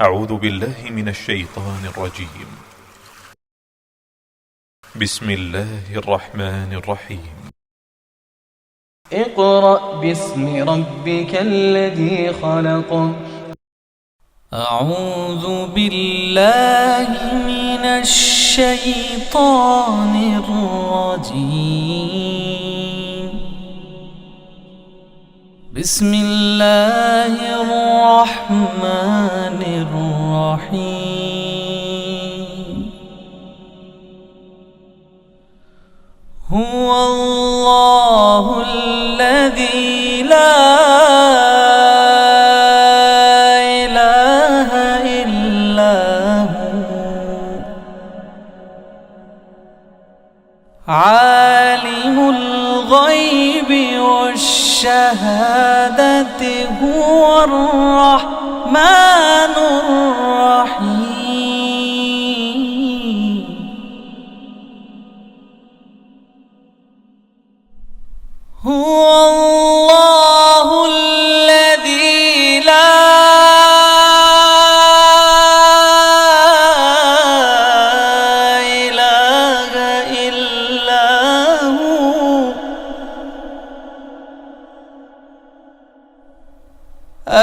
أعوذ بالله من الشيطان الرجيم. بسم الله الرحمن الرحيم. اقرأ باسم ربك الذي خلق. أعوذ بالله من الشيطان الرجيم. بسم الله الرحمن الرحيم. هو الله الذي لا إله إلا هو عالم الغيب والشهادة هو الرحمن الرحيم. هو الله الذي لا إله إلا هو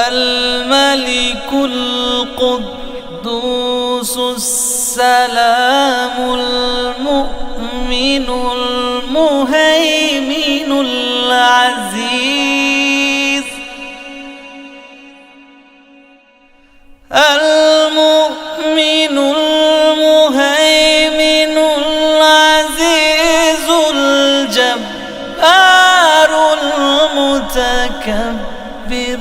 الملك القدوس السلام المؤمن المهيمن العزيز المؤمن المهيمن العزيز الجبار المتكبر.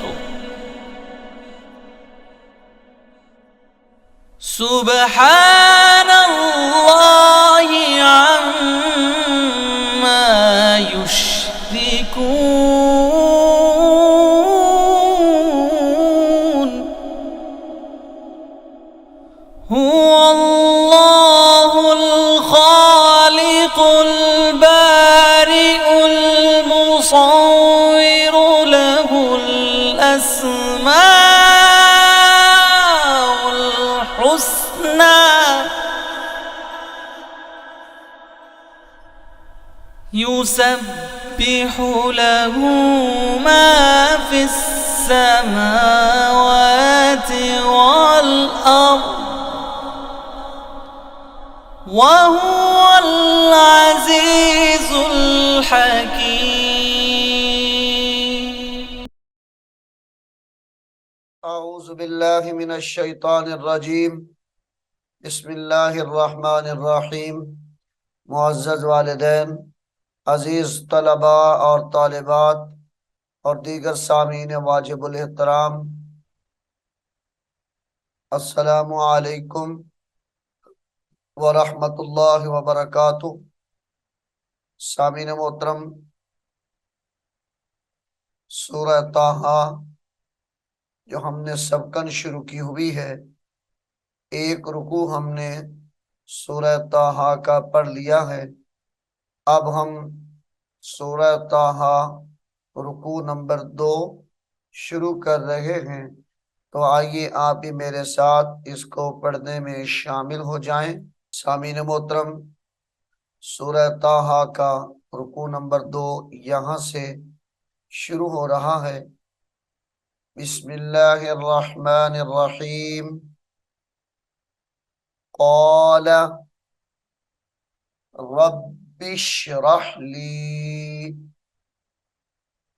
سبحان الله عما يشركون. هو الله الخالق البارئ المصور له الأسماء الحسنى يسبح له ما في السماوات والأرض وهو العزيز الحكيم. أعوذ بالله من الشيطان الرجيم. بسم الله الرحمن الرحيم. मुअज़्ज़ज़ वालिदैन, अजीज तलबा और तालिबात और दीगर सामीन वाजिबुल एहतराम, अस्सलामु अलैकुम व रहमतुल्लाहि व बरकातुहू। सामीन मोहतरम, सूरह ताहा जो हमने सबकन शुरू की हुई है, एक रुकू हमने सूरह ताहा का पढ़ लिया है। अब हम सूरह ताहा रुकू नंबर 2 शुरू कर रहे हैं, तो आइए आप भी मेरे साथ इसको पढ़ने में शामिल हो जाएं। सामीन मोहतरम, सूरह ताहा का रुकू नंबर 2 यहाँ से शुरू हो रहा है। बिस्मिल्लाहिर्रहमानिर्रहीम। क़ाल रब्बिश्रह ली।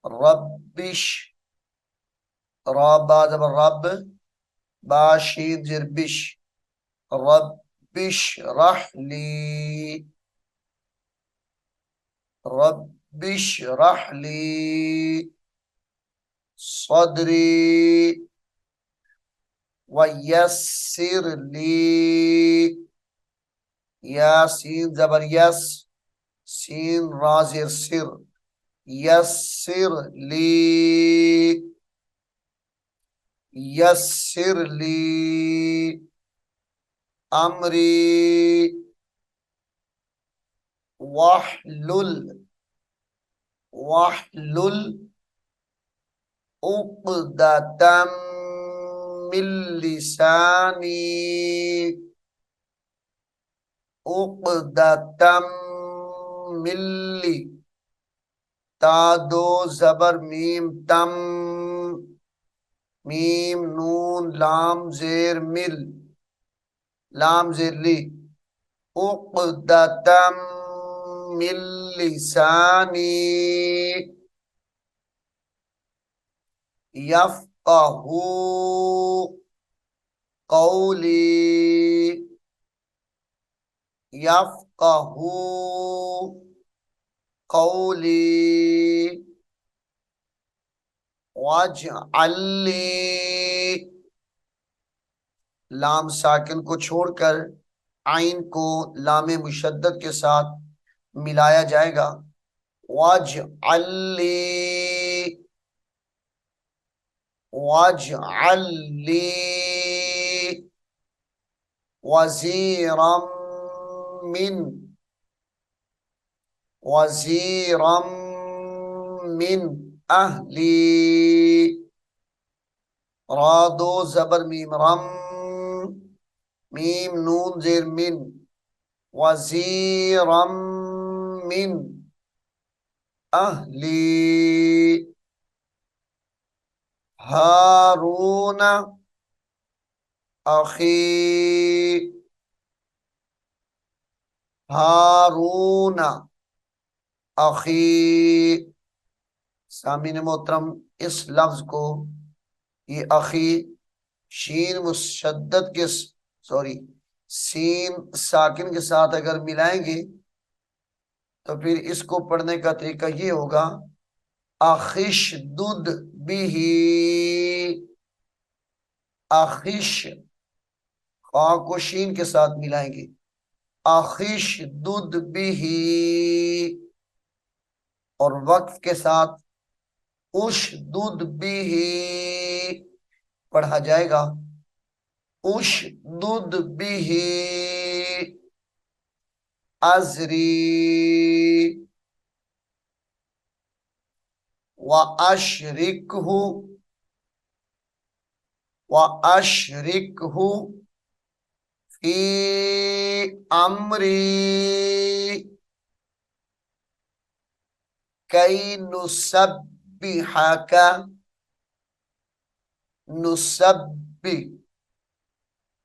रब्बिश, रब रब, बाशीद जिरबिश, रब्बिश्रह ली। रब्बिश्रह ली सदरी वयस्सिर ली। यासीन जबर यस, सीन राजिर सिर, यस्सिर ली। यस्सिर ली अमरी वहलुल वहलुल उक़दतम मिल लिसानी उक़दतम मिल्ली ता दो जबर मीम तम मीम नून लाम जेर मिल लाम जेर ली उक़दतम मिल लिसानी यफ़क़हू कौली यफ़क़हू कौली वजअल्ली लाम साकिन को छोड़कर आइन को लाम मुशद्दद के साथ मिलाया जाएगा। वजअल्ली वजअल्ली वज़ीरम मिन वज़ीरम मिन अहली रा दो जबर मीम रम मीम नून जेर मिन वज़ीरम मिन अहली हारून अखी हारून अखी। सामीन मोहतरम इस लफ्ज को ये अखी शीन मुशद्दद के सॉरी सीन साकिन के साथ अगर मिलाएंगे तो फिर इसको पढ़ने का तरीका ये होगा अखिश दुद बिही अखिश खा को शीन के साथ मिलाएंगे अखिश दुद बिही और वक्फ के साथ उश दुद बिही पढ़ा जाएगा उश दुद बिही अजरी व अशरिकहु फी अमरी कई नुसब्बिहका नुसब्बि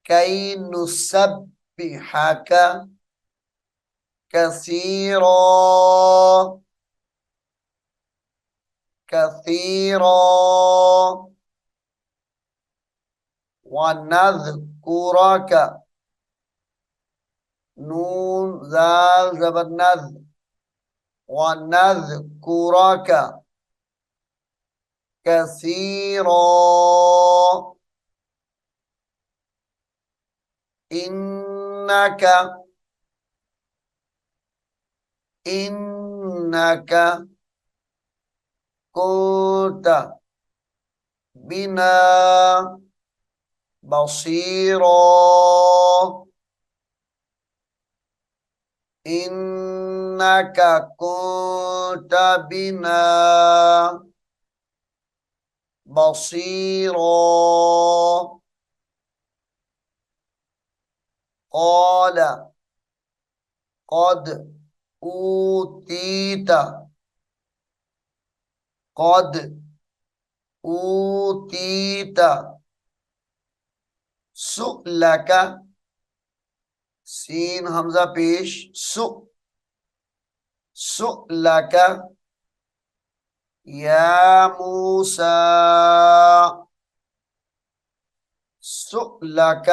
कई नुसब्बिहका कसीरा कसीरा वनज़कुरक नून जाल ज़बर नज़ वनज़कुरक कसीरा इन्नक इन्नक कुंत बिना बसीरा इन्नक कुंत बिना बसीरा क़ाल क़द ऊतीत क़द ऊतीत सुअलक सीन हमजा पेश सुअलक या मूसा सुअलक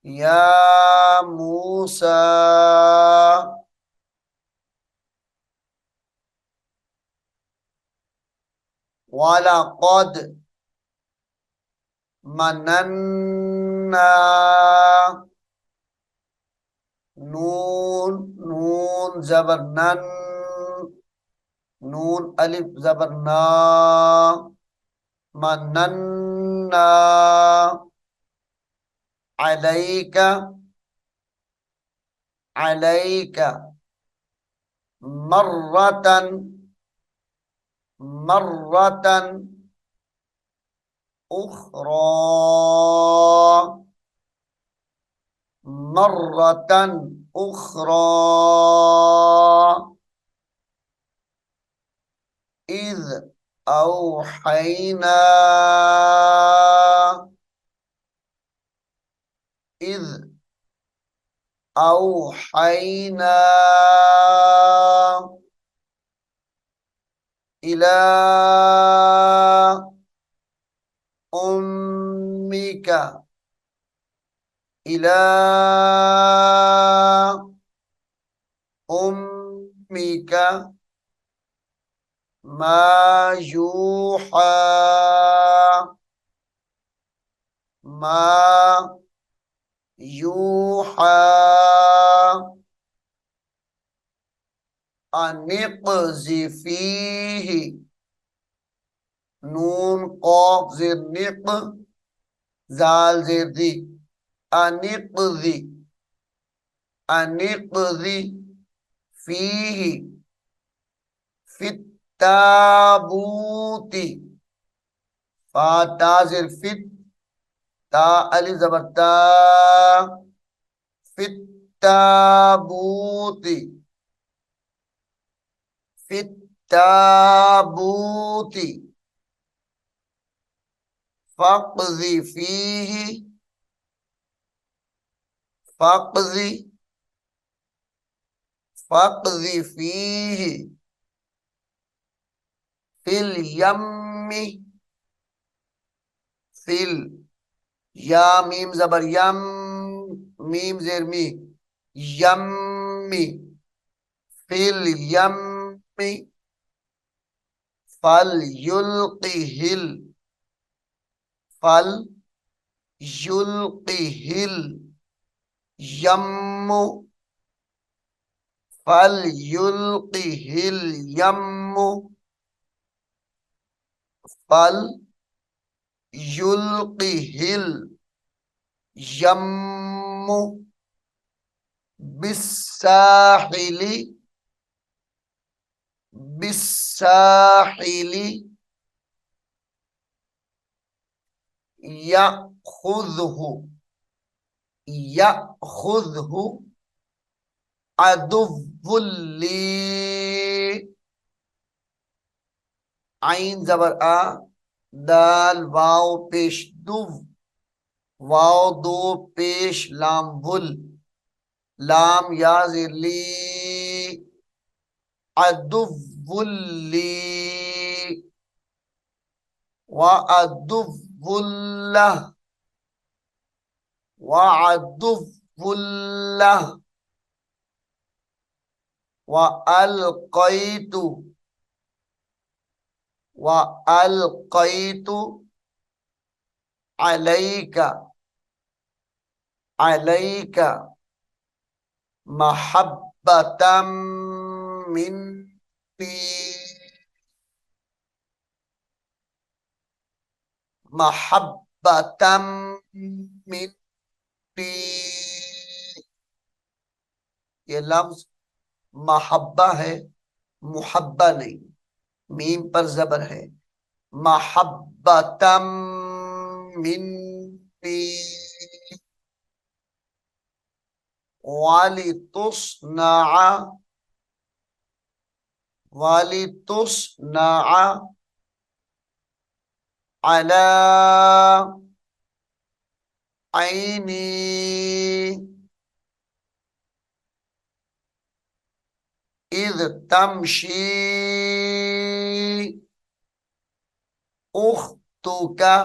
या मूसा वलक़द मनन्ना नून नून जबर नन नून अलिफ जबर ना मनन्ना अलैका अलैका मर्रतन मर्रतन उखरा मर्रतन उखरा इज़ औहैना इज़ औहैना इला उम्मिका इला उम्मिका मा यूहा मा यूहा अनिक़ज़ि फ़ीही नून क़ाफ़ ज़ेर निक़ ज़ाल ज़ेर दी अनिक़ज़ि अनिक़ज़ि फ़ीही फ़ित ताबूती फ़ा ता ज़ेर फ़ित ता अलिफ़ ज़बर ता फ़ित ताबूती फ़ित ताबूती फ़क़ज़ि फ़ीही फ़क़ज़ि फ़क़ज़ि फ़ीही फ़िल यम्मि फ़िल या मीम ज़बर यम मीम ज़ेर मी यम्मी फ़िल यम्मी फल युल्क़िहिल फल युल्क़िहिल यम्मु फल युल्क़िहिल यम्मु फल युल्क़िहिल यम्मु बिस्साहिली बिस्साहिली यख़ुज़हु यख़ुज़हु अदुव्वुल ली आइन ज़बर आ दाल वाव पेश दुव वाव दो पेश लाम वुल लाम या ज़ेर ली अदुव्वुल ली व अदुव्वुल्लह व अदुव्वुल्लह व अलक़ैतु व अलक़ैतु अलैका अलैका महब्बतम मिन्नी महब्बतम मिन्नी ये लफ्ज महब्बा है मुहब्बा नहीं मीम पर जबर है महब्बतम मिन्नी वालितुस्ना वालितुस्ना अला ऐनी इज़ तमशी उख्तुका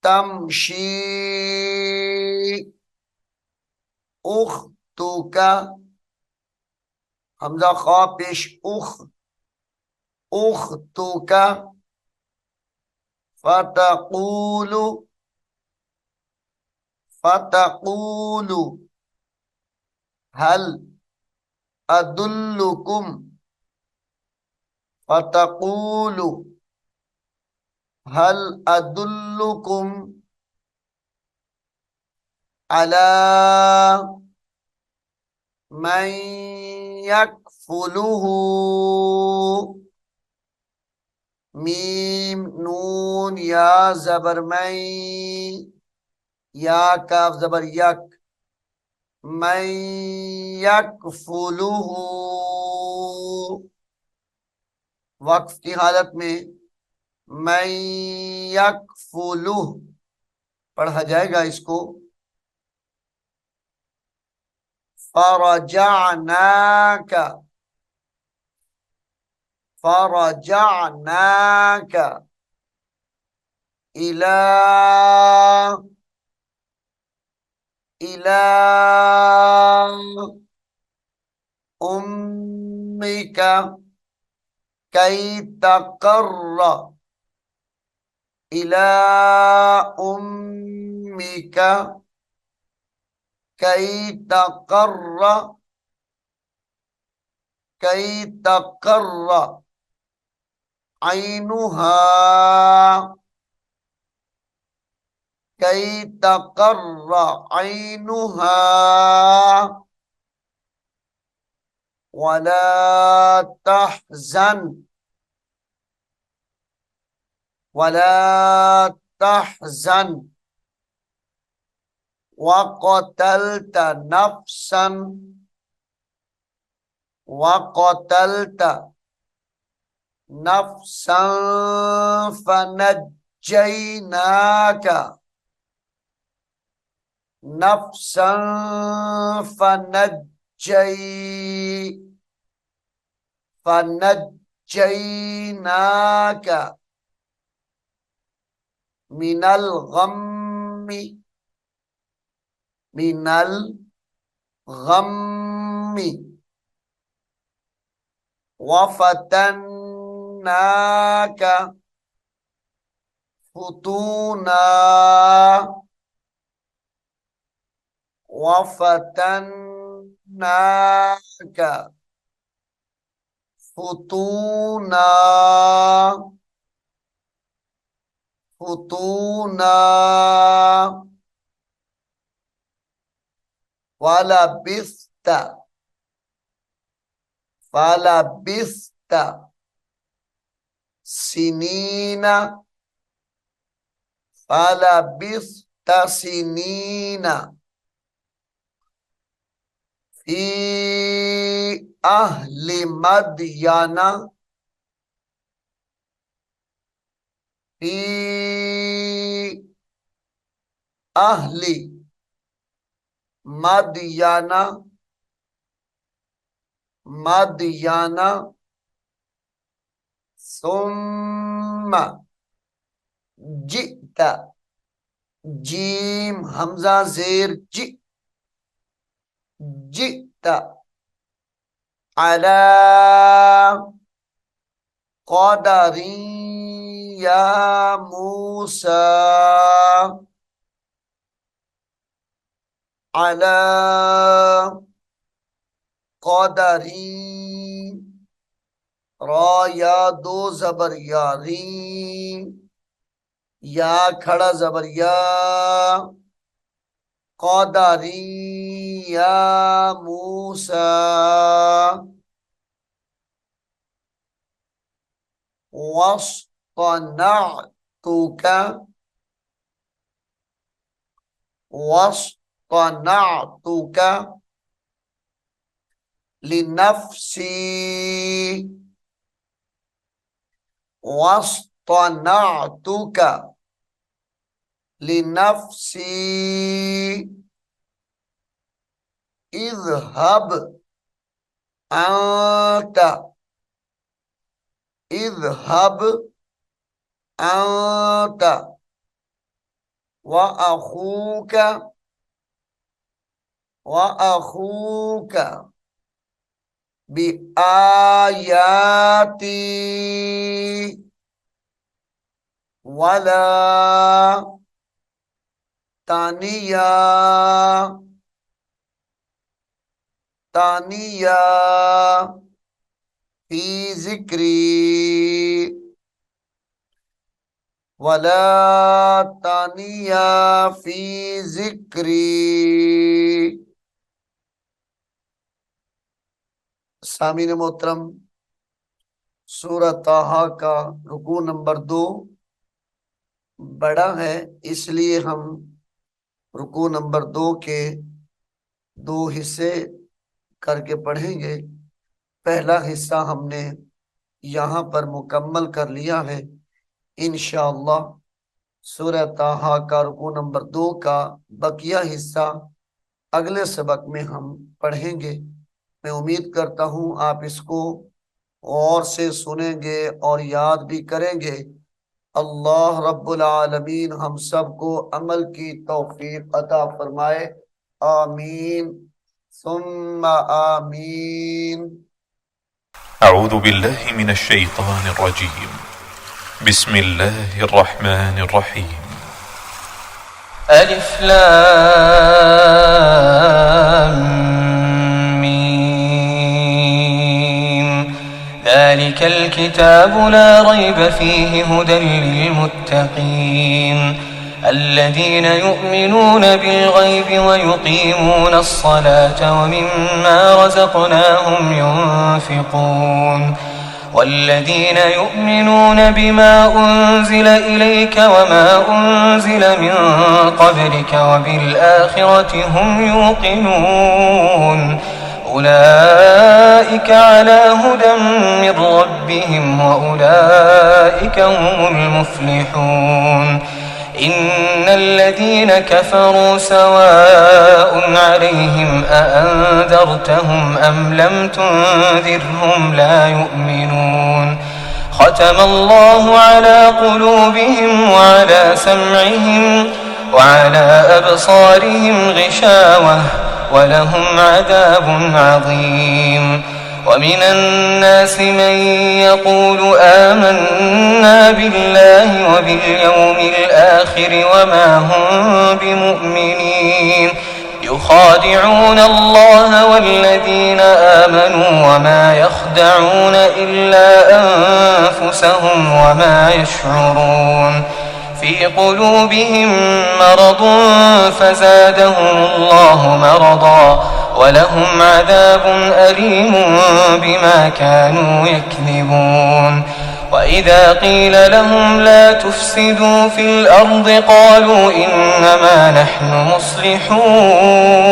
तमशी उख्तुका हमजा खा पेश उख्तुका फतक़ूलु फतक़ूलु हल अदुल्लुकुम फतक़ूलु हल अदुल्लुकुम अला मन यकफुलुहु मीम नून या जबर मई, या काफ जबर यक, मैं यकफुलुहु, वक्फ की हालत में मैं यकफुलुह पढ़ा जाएगा इसको। फरजअनाका, फरजअनाका इला, इला उम्मिका कई तकर्र, इला उम्मिका कई तकर्र, कई तकर्र ऐनुहा, कई तकर्र ऐनुहा वला तहजन, वला तहजन वक़तलत नफ्सन, वक़तलत नफ्सन फनज्जयनाका, नफ्सन फनज्जयनाका मिनल गम्मी, मिनल गम्मी वफतन्नाका फुतूना, वफतन्नाका फुतूना, फुतूना वलबिस्त, वलबिस्त सिनीना, वलबिस्त सिनीना फी अहली मदयना, फी अहली मदयना, मदयना सुम्मा जिता, जीम हमजा जेर जी, जिता अला क़दरी या मूसा, अला क़दरी रा या दो जबर यारी, या खड़ा जबर या, क़दरी या मूसा वस्तनअतुका, वस्तनअतुका लिनफ्सी, वस्तनअतुका लिनफ्सी इज़हब अंता, इज़हब अंता व अखूका, व अखूका बि आयाती वला तानिया, तानिया फी जिक्री, वला तानिया फी जिक्री। सामीन मोहतरम, सूरह ताहा का रुकू नंबर 2 बड़ा है, इसलिए हम रुकू नंबर 2 के 2 हिस्से करके पढ़ेंगे। पहला हिस्सा हमने यहाँ पर मुकम्मल कर लिया है। इंशाअल्लाह सूरह ताहा का रुकू नंबर 2 का बकिया हिस्सा अगले सबक में हम पढ़ेंगे। मैं उम्मीद करता हूँ आप इसको गौर से सुनेंगे और याद भी करेंगे। अल्लाह रब्बुल आलमीन हम सबको अमल की तौफीक अता फरमाए। आमीन सुम्मा आमीन। أعوذ بالله من الشيطان الرجيم بسم الله الرحمن الرحيم ألف لام ميم ذلك الكتاب لا ريب فيه هدى للمتقين الذين يؤمنون بالغيب ويقيمون الصلاة ومما رزقناهم ينفقون والذين يؤمنون بما أنزل إليك وما أنزل من قبلك وبالآخرة هم يوقنون أولئك على هدى من ربهم وأولئك هم المفلحون إن الذين كفروا سواء عليهم أأنذرتهم أم لم تنذرهم لا يؤمنون ختم الله على قلوبهم وعلى سمعهم وعلى أبصارهم غشاوة ولهم عذاب عظيم ومن الناس من يقول آمنا بالله وباليوم الآخر وما هم بمؤمنين يخادعون الله والذين آمنوا وما يخدعون إلا أنفسهم وما يشعرون في قلوبهم مرض فزادهم الله مرضا ولهم عذاب أليم بما كانوا يكذبون وإذا قيل لهم لا تفسدوا في الأرض قالوا إنما نحن مصلحون